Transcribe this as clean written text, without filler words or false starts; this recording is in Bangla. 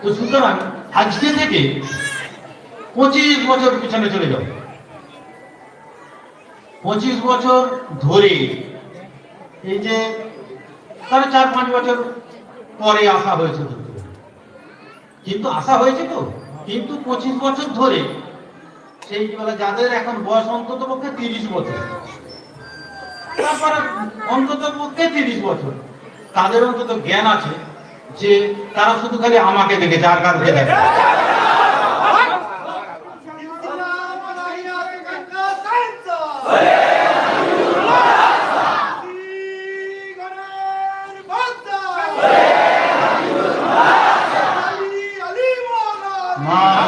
তো সুতরাং আজকে থেকে 25 বছর পিছনে চলে যাও, 25 বছর ধরে এই যে তারা 4-5 বছর পরে আসা হয়েছে, কিন্তু আসা হয়েছে তো, কিন্তু 25 বছর ধরে সেই বেলা যাদের এখন বয়স অন্তত পক্ষে 30 বছর, তারপরে অন্তত পক্ষে 30 বছর, তাদের অন্তত জ্ঞান আছে যে তারা শুধু খালি আমাকে দেখেছে, আর কাউকে দেখে। মা